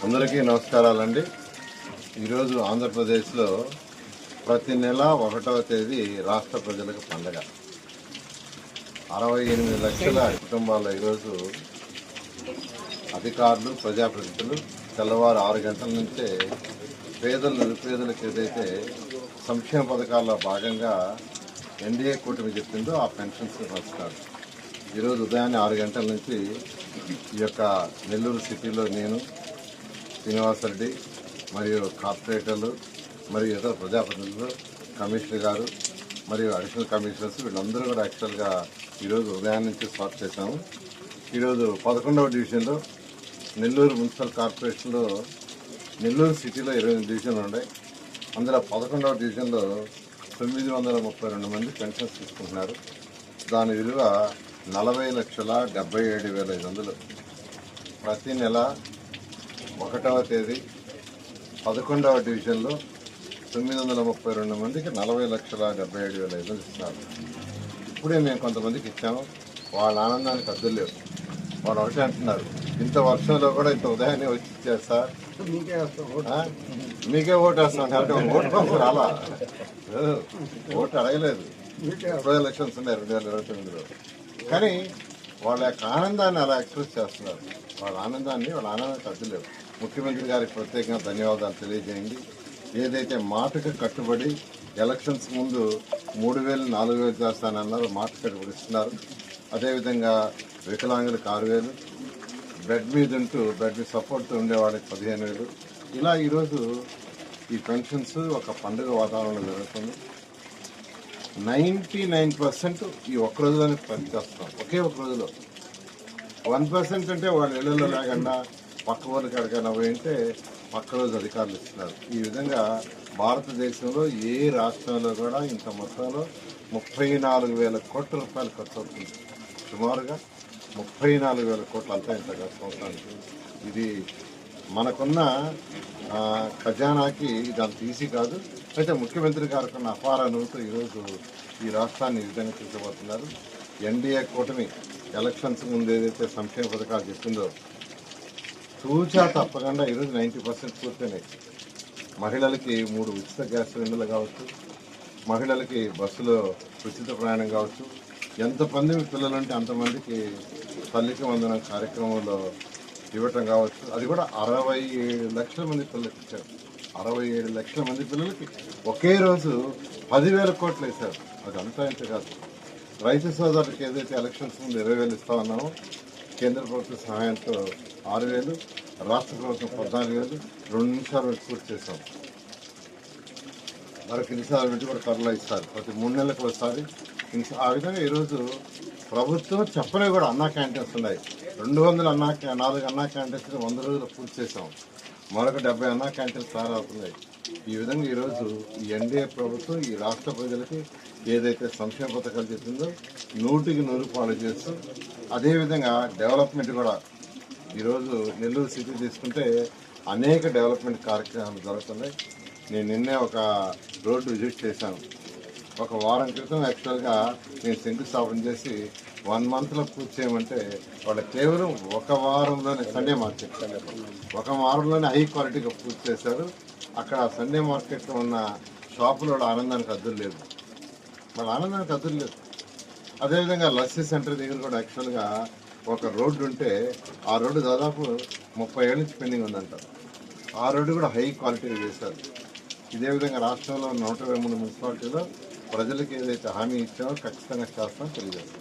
అందరికీ నమస్కారాలండి. ఈరోజు ఆంధ్రప్రదేశ్లో ప్రతి నెల 1వ తేదీ రాష్ట్ర ప్రజలకు పండగ. 68 లక్షల కుటుంబాల్లో ఈరోజు అధికారులు, ప్రజాప్రతినిధులు తెల్లవారు 6 గంటల నుంచే నిరుపేదలకు ఏదైతే సంక్షేమ పథకాల్లో భాగంగా ఎన్డీఏ కూటమి చెప్పిందో ఆ పెన్షన్స్ వస్తారు. ఈరోజు ఉదయాన్నే 6 గంటల నుంచి ఈ యొక్క నెల్లూరు సిటీలో నేను, శ్రీనివాసరెడ్డి మరియు కార్పొరేటర్లు మరియు ఇతర ప్రజాప్రతినిధులు, కమిషనర్ గారు మరియు అడిషనల్ కమిషనర్స్ వీళ్ళందరూ కూడా యాక్చువల్గా ఈరోజు ఉదయం నుంచి స్టార్ట్ చేశాము. ఈరోజు 11వ డివిజన్లో నెల్లూరు మున్సిపల్ కార్పొరేషన్లో నెల్లూరు సిటీలో 28 డివిజన్లు ఉన్నాయి. అందులో 11వ డివిజన్లో 932 మంది పెన్షన్స్ తీసుకుంటున్నారు. దాని విలువ 40,77,500. ప్రతి నెల 1వ తేదీ 11వ డివిజన్లో 932 మందికి 40,77,500 ఇస్తున్నారు. ఇప్పుడే మేము కొంతమందికి ఇచ్చాము. వాళ్ళ ఆనందానికి అద్దులు లేవు. వాళ్ళు ఒకటే అంటున్నారు, ఇంత వర్షంలో కూడా ఇంత ఉదయాన్నే వచ్చి ఇచ్చారు సార్, మీకే ఓటు వేస్తాం కాబట్టి ఓటు కోసం రాలా, ఓటు అడగలేదు. ఇప్పుడు ఎలక్షన్స్ ఉన్నాయి 2029లో. కానీ వాళ్ళ యొక్క ఆనందాన్ని అలా ఎక్స్ప్రెస్ చేస్తున్నారు. వాళ్ళ ఆనందానికి అద్దులేవు. ముఖ్యమంత్రి గారికి ప్రత్యేకంగా ధన్యవాదాలు తెలియజేయండి. ఏదైతే మాటకు కట్టుబడి ఎలక్షన్స్ ముందు 3,000, 4,000 చేస్తానన్నారు, మాట కట్టుబడి ఇస్తున్నారు. అదేవిధంగా వికలాంగులకు 6,000, బెడ్ మీద సపోర్ట్తో ఉండేవాళ్ళకి 15,000. ఇలా ఈరోజు ఈ పెన్షన్స్ ఒక పండుగ వాతావరణంలో జరుగుతుంది. 99% ఈ ఒక్క రోజులోనే పనిచేస్తున్నాం. ఒకే ఒక రోజులో 1% అంటే వాళ్ళ ఇళ్లలో లేకుండా పక్క ఊరికి ఎక్కడికైనా పోయింటే పక్క రోజు అధికారులు ఇస్తున్నారు. ఈ విధంగా భారతదేశంలో ఏ రాష్ట్రంలో కూడా ఇంత మొత్తంలో 34,000 కోట్ల రూపాయలు ఖర్చు అవుతుంది. సుమారుగా 34,000 కోట్లు అంతా ఇంత ఖర్చు అవుతుంది. ఇది మనకున్న ఖజానాకి ఇది అంత ఈజీ కాదు. అయితే ముఖ్యమంత్రి గారికి ఉన్న అపార అనుభూతితో ఈరోజు ఈ రాష్ట్రాన్ని ఈ విధంగా తీసుకుపోతున్నారు. ఎన్డీఏ కూటమి ఎలక్షన్స్ ముందు ఏదైతే సంక్షేమ పథకాలు చెప్పిందో తూచా తప్పకుండా ఈరోజు 90% పూర్తయినాయి. మహిళలకి 3 ఉచిత గ్యాస్ సిలిండర్లు కావచ్చు, మహిళలకి బస్సులో ఉచిత ప్రయాణం కావచ్చు, ఎంతమంది పిల్లలుంటే అంతమందికి తల్లికి వందనం కార్యక్రమంలో ఇవ్వటం కావచ్చు. అది కూడా 67 లక్షల మంది పిల్లలకి ఇచ్చారు. 67 లక్షల మంది పిల్లలకి ఒకే రోజు 10,000 కోట్లు వేశారు. అది అంతా ఇంత కాదు. రైతు సోదరులకు ఏదైతే ఎలక్షన్స్ ముందు 20,000 ఇస్తామన్నామో కేంద్ర ప్రభుత్వ సహాయంతో 6,000, రాష్ట్ర ప్రభుత్వం 14,000, 2 నిమిషాలు పెట్టి పూర్తి చేశాం. మరొక నిమిషాలు పెట్టి కూడా త్వరలో ఇస్తారు. ప్రతి 3 నెలలకు ఒకసారి. ఆ విధంగా ఈరోజు ప్రభుత్వం చెప్పనే కూడా అన్నా క్యాంటీన్స్ ఉన్నాయి. 204 అన్నా క్యాంటీన్స్ 100 రోజులు పూర్తి చేశాం. మరొక 70 అన్నా క్యాంటీన్స్ తయారవుతున్నాయి. ఈ విధంగా ఈరోజు ఈ ఎన్డీఏ ప్రభుత్వం ఈ రాష్ట్ర ప్రజలకి ఏదైతే సంక్షేమ పథకాలు చెప్పిందో 100కి 100 ఫాలో చేస్తూ, అదేవిధంగా డెవలప్మెంట్ కూడా ఈరోజు నెల్లూరు సిటీ తీసుకుంటే అనేక డెవలప్మెంట్ కార్యక్రమాలు జరుగుతున్నాయి. నేను నిన్నే ఒక రోడ్డు విజిట్ చేశాను. ఒక వారం క్రితం యాక్చువల్గా నేను శంకుస్థాపన చేసి 1 మంత్లో పూర్తి చేయమంటే వాళ్ళు కేవలం ఒక వారంలోనే సండే మార్కెట్ 1 వారంలోనే హై క్వాలిటీగా పూర్తి చేశారు. అక్కడ సండే మార్కెట్లో ఉన్న షాపులో ఆనందానికి అద్దులు లేదు. అదేవిధంగా లస్సీ సెంటర్ దగ్గర కూడా యాక్చువల్గా ఒక రోడ్డు ఉంటే ఆ రోడ్డు దాదాపు 30 ఏళ్ళ నుంచి పెండింగ్ ఉందంట. ఆ రోడ్డు కూడా హై క్వాలిటీగా చేశారు. ఇదే విధంగా రాష్ట్రంలో 123 మున్సిపాలిటీలో ప్రజలకు ఏదైతే హామీ ఇచ్చామో ఖచ్చితంగా చేస్తామని తెలియజేస్తాం.